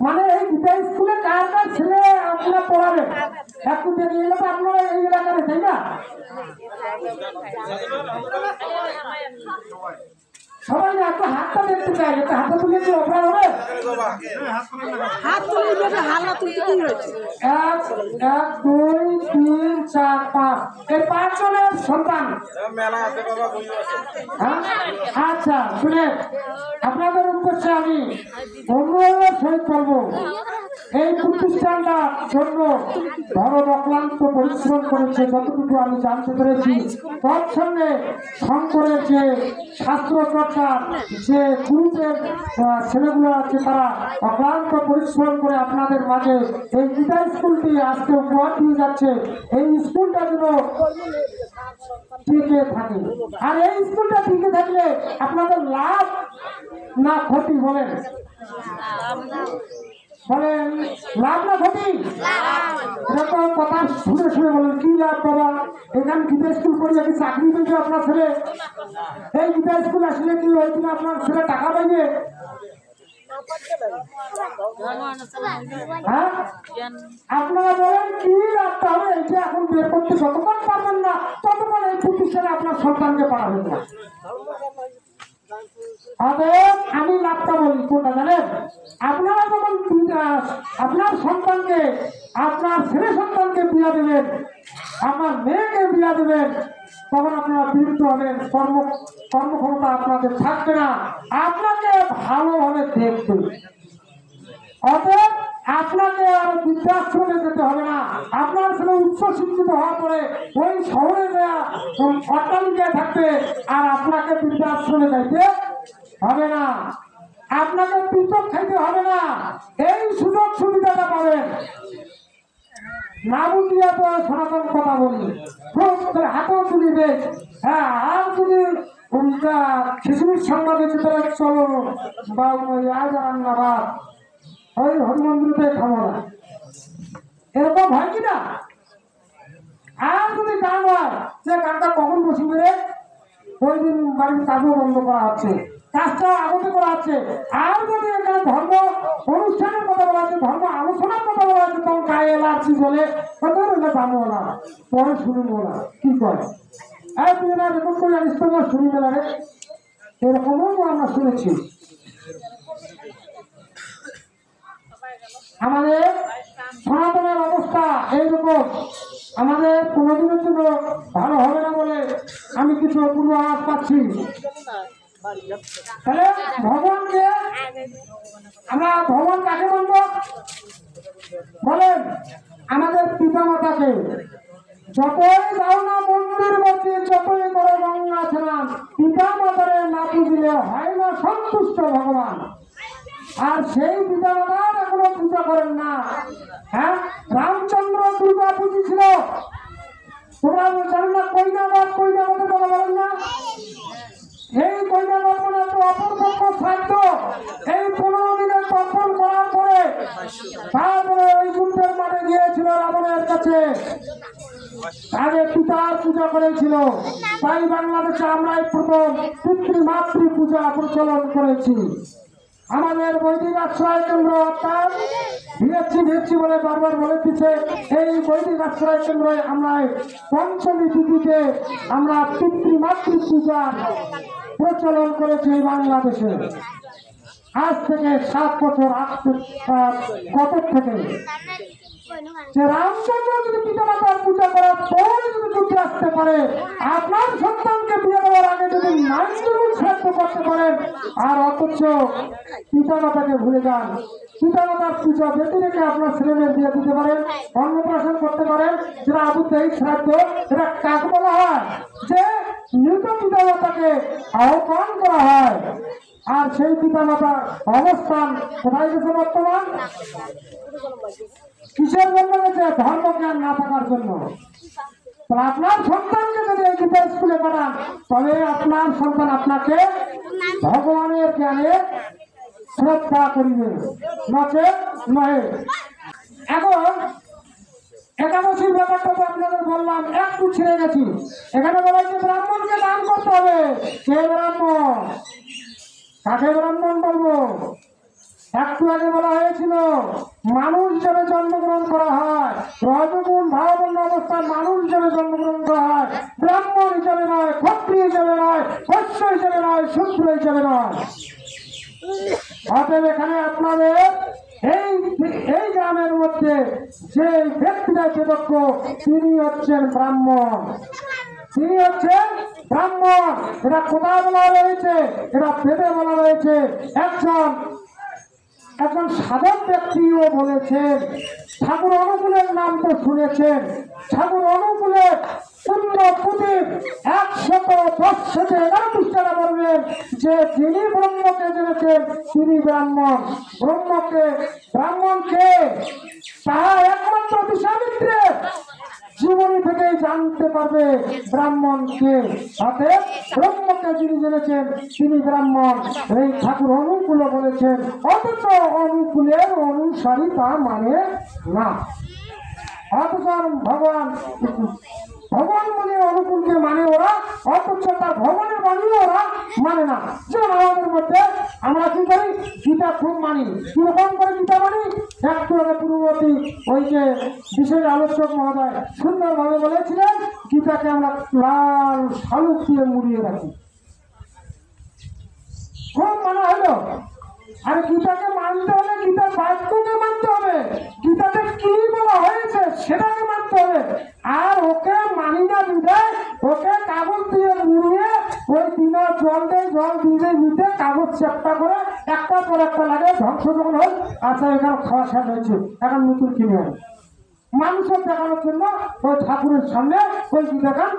মানে এই গীতা স্কুলে কার কার ছেলে আপনারা পড়াবেন? একটু দেখে এলে তো আপনারা এই এলাকার, তাই না? সবাই না একটু হাতটা দেখতে চাই, একটা হাতে তুলে কি অপরাধ হবে? হাত তুলে হালা তুলতে কি হয়েছে? 1 2 3 4 5, এই 5 জনের সন্তান। হ্যাঁ? আচ্ছা শুনে, আপনাদের উদ্দেশ্যে আমি অনুরোধের সহিত বলবো, এই প্রতিষ্ঠানটার জন্য বড় অক্লান্ত পরিশ্রম করেছে, যতটুকু আমি জানতে পেরেছি। তৎসঙ্গে শঙ্করের যে শাস্ত্র চর্চার যে গুরুদের ছেলেগুলো আছে, তারা অক্লান্ত পরিশ্রম করে আপনাদের মাঝে এই গীতা স্কুলটি আজকে উপহার দিয়ে যাচ্ছে। এই স্কুলটা যেন টিকে থাকে। আর এই স্কুলটা টিকে থাকলে আপনাদের লাভ না ক্ষতি বলেন? বলেন লাভ না ক্ষতি? এরকম কথা শুনে শুনে বলেন কি লাভ বাবা? এখানে গীতা স্কুল পড়িয়ে কি চাকরি পেয়েছে আপনার ছেলে? এই গীতা স্কুল আসলে কি হয়েছিল আপনার ছেলে টাকা পাইবে? হ্যাঁ, আপনারা বলেন কি লাভটা হবে? এটা এখন বের করতে যতক্ষণ পারবেন না, ততক্ষণ এই প্রতিষ্ঠানে আপনার সন্তানকে পাঠাবেন না। আমি লাভটা বলি কোনটা জানেন? আপনারা যখন আপনার সন্তানকে, আপনার ছেলে সন্তানকে বিয়া দেবেন, আপনার মেয়েকে বিয়া দেবেন, তখন আপনারা বিরুদ্ধ হবেন, কর্মক্ষমতা আপনাদের থাকবে না, আপনাকে ভালোভাবে দেখবে। অতএব আপনাকে আর বৃদ্ধাশ্রমে যেতে হবে না। আপনার ছেলে উচ্চ শিক্ষিত হওয়ার পরে ওই শহরে অট্টালিকায় থাকবে, আর আপনাকে বৃদ্ধাশ্রমে যাইতে হবে না, আপনাকে পৃথক খাইতে হবে না। এই সুযোগ সুবিধাটা পাবেন না। বুঝিয়া তো সনাতন কথা বলি, হাতেও তুলিবে। হ্যাঁ, আর যদি খিচুড়ির সংবাদে ভিতরে চলো বা রান্নাবাদ ওই হরিমন্দিরতে খাবো না, এরকম হয় কিনা? আর যদি গান হয়, যে গানটা কখন বসিবে, ওই দিন বাড়ির কাজও বন্ধ করা হচ্ছে, কাজটা আগতে করা হচ্ছে। আর যদি এখানে ধর্ম অনুষ্ঠানের কথা বলা হচ্ছে, ধর্ম আলোচনার কথা বলা হচ্ছে, তখন গায়ে এলার্জি বলে জানবো না, পরে শুনবো না, কি করে তুই না রেকর্ড করে জানিস তো শুনি মেলারে, এরকমও তো আমরা শুনেছি। আমাদের সনাতনের অবস্থা এইরকম, আমাদের কোনোদিনের জন্য ভালো হবে না বলে আমি কিছু পূর্বাভাস পাচ্ছি। তাহলে ভগবানকে আমরা, ভগবান কাকে বলব বলেন? আমাদের পিতা মাতাকে। যতই যাও না মন্দির মধ্যে, যতই করো গঙ্গা স্নান, পিতা মাতারে না পুজিলে হয় না সন্তুষ্ট ভগবান। আর সেই পিতা মাতার এখনো পূজা করেন না। হ্যাঁ, রামচন্দ্র দুর্গা পুজো ছিল, তোমরা জানো না? কৈনাবাদ, কৈনাবাদে তোমরা বলেন না? এই কৈনাবাদ মানে একটা অপরপক্ষ শ্রাদ্ধ। এই 15 দিনের তর্পণ করার পরে তারপরে ওই যুদ্ধের মাঠে গিয়েছিল রাবণের কাছে, আগে পিতার পূজা করেছিল। তাই বাংলাদেশে আমরাই প্রথম পিতৃমাতৃ পূজা প্রচলন করেছি। আমাদের বৈদিক আশ্রয় কেন্দ্র অর্থাৎ ভিড়ছি বলে বারবার বলে দিচ্ছে। এই বৈদিক আশ্রয় কেন্দ্রে আমরা পঞ্চমী তিথিতে আমরা পিতৃমাতৃ পূজার প্রচলন করেছি বাংলাদেশে। আজ থেকে 7 বছর কত থেকে যে রামচন্দ্র যদি পিতামাতার পূজা করার পরে যদি দুঃখে আসতে পারে, আপনার সন্তানকে বিয়ে দেওয়ার আগে যদি 90 শ্রাদ্ধ করতে পারেন, আর অথচ পিতামাতাকে ভুলে যান, পিতামাতার পূজা বেঁধে রেখে আপনার ছেলেমেয়ের বিয়ে দিতে পারেন, অন্নপ্রাশন করতে পারেন, যেটা আবুদ্ধায়িক শ্রাদ্ধ, এটা কাক বলা হয় যে মৃত পিতামাতাকে আহ্বান করা হয়। আর সেই পিতামাতার অবস্থান কোথায় গেছে বর্তমান? কিসের জন্য গেছে? ধর্মজ্ঞান না থাকার জন্য। আপনার সন্তানকে যদি এই গীতা স্কুলে পাঠান, তবে আপনার সন্তান আপনাকে ভগবানের জ্ঞানে শ্রদ্ধা করিবে, নচেত নহে। এখন একাদশীর ব্যাপারটা তো আপনাদের বললাম, একটু ছেড়ে গেছি। এখানে বলা হচ্ছে ব্রাহ্মণকে দান করতে হবে। কে ব্রাহ্মণ? কাকে ব্রাহ্মণ বলবো? একটু আগে বলা হয়েছিল মানুষ হিসেবে জন্মগ্রহণ করা হয়, রজগুণ ভাবাপন্ন অবস্থায় মানুষ হিসেবে জন্মগ্রহণ করা হয়, ব্রাহ্মণ হিসেবে নয়, ক্ষত্রিয় হিসেবে নয়, বৈশ্য হিসেবে নয়, শূদ্র হিসেবে নয়। অতএব এখানে আপনাদের এই গ্রামের মধ্যে যে ব্যক্তিরা যোগ্য, তিনি হচ্ছেন ব্রাহ্মণ। তিনি হচ্ছেন ব্রাহ্মণ। এটা কোথায় বলা রয়েছে? এটা বেদে বলা রয়েছে। একজন সাধক ব্যক্তিও বলেছেন, ঠাকুর অনুকূলের নাম তো শুনেছেন। ঠাকুর অনুকূলের পূর্ণ প্রদীপ 110-11 পৃষ্ঠাটা বলবেন যে যিনি ব্রহ্মকে জেনেছেন তিনি ব্রাহ্মণ। ব্রাহ্মণকে তাহা একমাত্র বিশ্বামিত্রের জীবনী থেকে জানতে পারবে ব্রাহ্মণকে। অতএব ব্রহ্মকে যিনি জেনেছেন তিনি ব্রাহ্মণ। এই ঠাকুর অনুকূল বলেছেন, অথচ অনুকূলের অনুসারী তা মানে না। অথচ ভগবান মানে অনুকূলকে মানে ওরা, অথচ তার ভগবানের বাণীও ওরা মানে না। যেমন আমাদের মধ্যে আমরা কি করি? গীতা খুব মানি। কিরকম করে গীতা মানি? একটু আগে পূর্ববর্তী ওই যে বিশেষ আলোচক মহোদয় সুন্দরভাবে বলেছিলেন, গীতাকে আমরা লাল শালুক দিয়ে মুড়িয়ে রাখি। খুব মানা হলো। আর গীতাকে মানতে হলে গীতার বাক্যকে মানতে হবে, গীতাতে কি বলা হয়েছে সেটাকে মানতে হবে। আর ওকে মানি না বিদায় ওকে কাগজ দিয়ে মুড়িয়ে ওই দিনে জল দেয়, জল দিতে কাগজ চেপটা করে একটার পর একটা লাগে, ধ্বংস যখন হয়, আচ্ছা এখানে খাওয়া শেষ হয়েছে, এখন নতুন কিনে হয়। মানুষের দেখানোর জন্য ওই ঠাকুরের সামনে ওই গীতাখান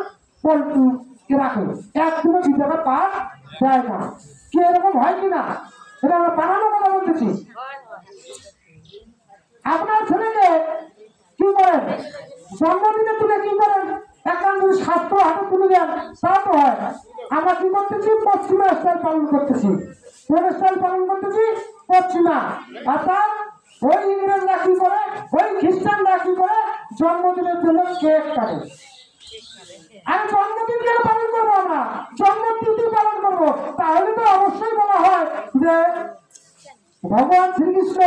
রাখে, একদিনও গীতাটা পাঠ দেয় না। কি এরকম হয় কিনা? এটা আমরা বানানোর কথা বলতেছি। আপনার ছেলেকে কি করেন? জন্মদিনে তুলে কি করেন? একটা যদি শাস্ত্র হাতে তুলে দেন তা তো হয়। আমরা কি করতেছি? পশ্চিমা স্টাইল পালন করতেছি। কোন স্টাইল পালন করতেছি? পশ্চিমা। অর্থাৎ ওই ইংরেজরা কি করে, ওই খ্রিস্টানরা কি করে, জন্মদিনের জন্য কেক কাটে। আর জন্মদিন কেন পালন করবো? আমরা জন্মতিথি পালন করবো। তাহলে তো অবশ্যই বলা হয় যে ভগবান শ্রীকৃষ্ণ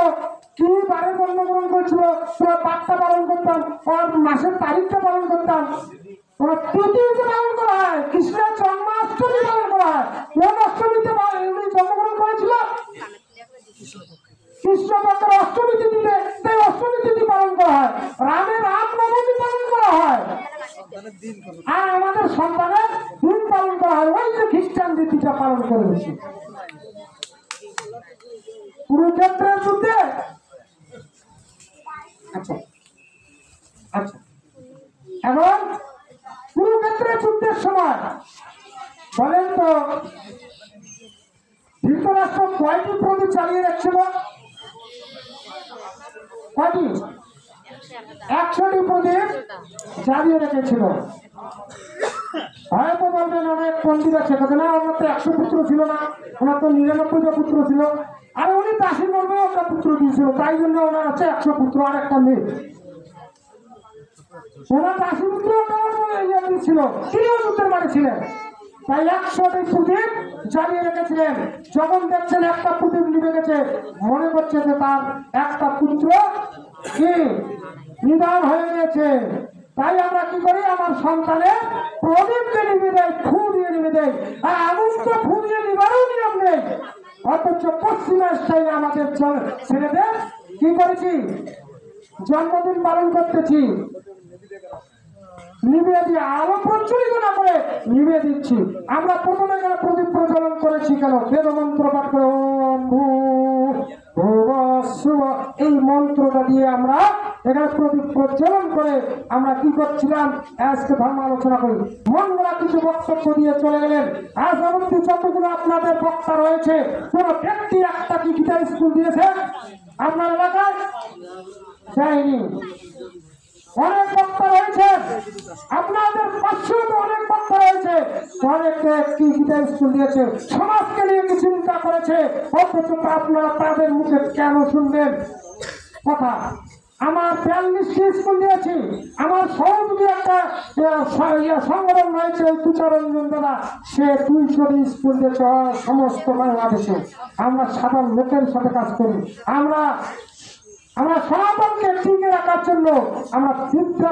কি বারে জন্মগ্রহণ করছিল, পুরো বার্তা পালন করতাম, ওর মাসের তারিখটা পালন করতাম। ওরা তিথিতে পালন করা হয়। কৃষ্ণের জন্মাষ্টমী পালন করা হয়। কোন অষ্টমীতে উনি জন্মগ্রহণ করেছিল? কৃষ্ণপক্ষের অষ্টমী তিথিতে, তাই অষ্টমী তিথি পালন করা হয়। রামের রামনবমী পালন করা হয়। আর আমাদের সন্তানের দিন পালন করা হয় ওই যে খ্রিস্টান তিথিটা পালন করে দিচ্ছে। কুরুক্ষেত্রের যুদ্ধে আচ্ছা এবং কুরুক্ষেত্রের যুদ্ধের সময় বলেন তো ধৃতরাষ্ট্র কয়টি প্রদীপ চালিয়ে রাখছিল? কয়টি? 100টি প্রদীপ জ্বালিয়ে রেখেছিল। হয়তো বলবেন অনেক পন্ডিত আছে, না ওনার তো 100 পুত্র ছিল না, ওনার তো 99টা পুত্র ছিল। আর উনি দাসী মর্মে একটা পুত্র দিয়েছিল, তাই জন্য ওনার আছে 100 পুত্র আর একটা মেয়ে। ওনার দাসী পুত্র ছিল, তিনিও যুদ্ধের মাঠে ছিলেন। তাই 100টি প্রদীপ জ্বালিয়ে রেখেছিলেন। যখন দেখছেন একটা প্রদীপ নিভে গেছে, মনে করছে যে তার একটা পুত্র কি নিধন হয়ে গেছে। তাই আমরা কি করি, আমার সন্তানের প্রদীপকে নিভে দেয়, ফু দিয়ে নিভে দেয়। আর আগুন তো ফু দিয়ে নিবারও নিয়ম নেই, অথচ পশ্চিমা স্টাইলে আমাদের ছেলেদের কি করেছি, জন্মদিন পালন করতেছি, নিভিয়ে দিয়ে আলো প্রজ্বলিত না করে নিভিয়ে দিচ্ছি। আমরা প্রথমে কেন প্রদীপ প্রজ্বলন করেছি, কেন বেদ মন্ত্র পাঠ করে ওম ভূর্ভুবঃ স্বঃ, এই মন্ত্রটা দিয়ে আমরা এখানে প্রদীপ প্রজ্বলন করে আমরা কি করছিলাম, আজকে ধর্ম আলোচনা করি। মঙ্গলা কিছু বক্তব্য দিয়ে চলে গেলেন। আজ অবধি যতগুলো আপনাদের বক্তা রয়েছে, কোন ব্যক্তি একটা কি গীতা স্কুল দিয়েছে আপনার এলাকায়? যায়নি। অনেক বক্তা রয়েছে আপনাদের পাশেও, তো অনেক বক্তা রয়েছে, অনেকে কি গীতা স্কুল দিয়েছে, সমাজকে নিয়ে কি চিন্তা করেছে, অথচ আপনারা তাদের মুখে কেন শুনবেন কথা? আমার 42টি স্কুল দিয়েছি, আমার সহযোগী একটা সংগঠন রয়েছে ওই তুষারঞ্জন দাদা, সে 200টি স্কুল দিয়েছে সমস্ত বাংলাদেশে। আমরা সাধারণ লোকের সাথে কাজ করি, আমরা সনাতনকে টিকে রাখার জন্য, আমরা শিক্ষা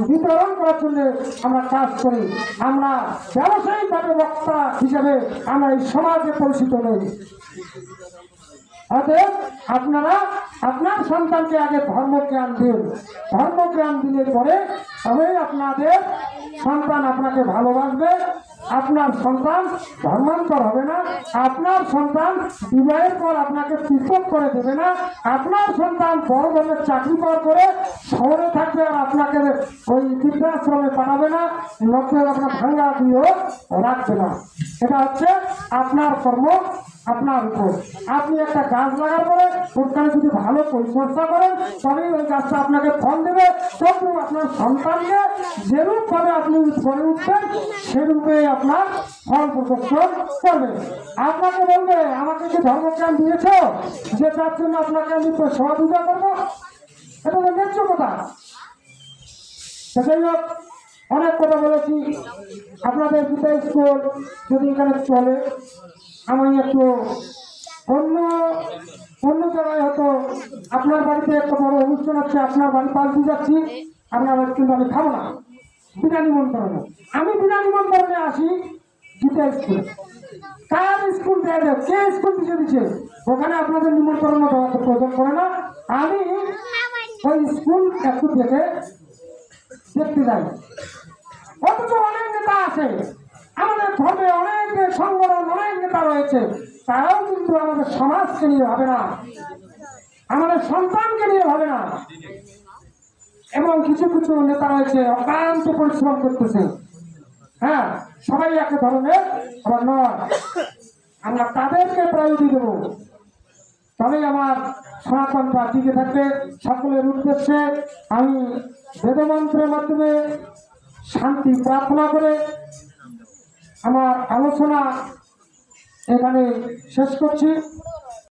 বিতরণ করার জন্য আমরা কাজ করি। আমরা ব্যবসায়িকভাবে বক্তা হিসেবে আমরা এই সমাজে পরিচিত নই। অতএব আপনারা আপনার সন্তানকে আগে ধর্মজ্ঞান দিন, ধর্মজ্ঞান দিলে পরে তবেই আপনাদের সন্তান আপনাকে ভালোবাসবে, আপনার সন্তান ধর্মান্তর হবে না, আপনার সন্তান বিবাহের পর আপনাকে পৃথক করে দেবে না, আপনার সন্তান বড় ধরনের চাকরি পাওয়ার পরে শহরে থাকবে আর আপনাকে ওই বৃদ্ধাশ্রমে পাঠাবে না, লোকের আপনার ভাঙ্গা দিয়েও রাখবে না। এটা হচ্ছে আপনার কর্ম, আপনার উপর। আপনি একটা গাছ লাগার পরে ওখানে যদি ভালো পরিচর্যা করেন, তবেই ওই গাছটা আপনাকে ফল দেবে। তবু আপনার সন্তানকে যেরূপ ভাবে আপনি গড়ে উঠবেন, সেরূপে আপনার ফল প্রদর্শন করবে। আপনাকে বলবে আমাকে কি ধর্মজ্ঞান দিয়েছ যে তার জন্য আপনাকে আমি সেবা পূজা করবো? এটা তো ন্যায্য কথা। যাই হোক, অনেক কথা বলেছি। আপনাদের গীতা স্কুল যদি এখানে চলে, আমি একটু অন্য জায়গায় হয়তো আপনার বাড়িতে একটা বড় অনুষ্ঠান হচ্ছে, আপনার বাড়ি পাশ দিয়ে যাচ্ছি, আপনার বাড়ি কিন্তু আমি খাবো না, বিনা নিমন্ত্রণে। আমি বিনা নিমন্ত্রণে আসি গীতা স্কুল। কার স্কুল দেওয়া যায়, কে স্কুল দিচ্ছে, ওখানে আপনাদের নিমন্ত্রণ দেওয়ার প্রয়োজন পড়ে না। আমি ওই স্কুল একটু দেখতে যাই। অথচ অনেক নেতা আছে আমাদের ধর্মে, অনেক সংগঠন, অনেক নেতা রয়েছে, তারাও কিন্তু আমাদের সমাজকে নিয়ে ভাবে না, আমাদের সন্তানকে নিয়ে ভাবে না। এবং কিছু কিছু নেতা রয়েছে অক্লান্ত পরিশ্রম করতেছে। হ্যাঁ, সবাই এক ধরনের আবার নয়, আমরা তাদেরকে প্রায়োরিটি দেব, তবেই আমার সনাতনটা টিকে থাকবে। সকলের উদ্দেশ্যে আমি বেদমন্ত্রের মাধ্যমে শান্তি প্রার্থনা করে আমার আলোচনা এখানে শেষ করছি।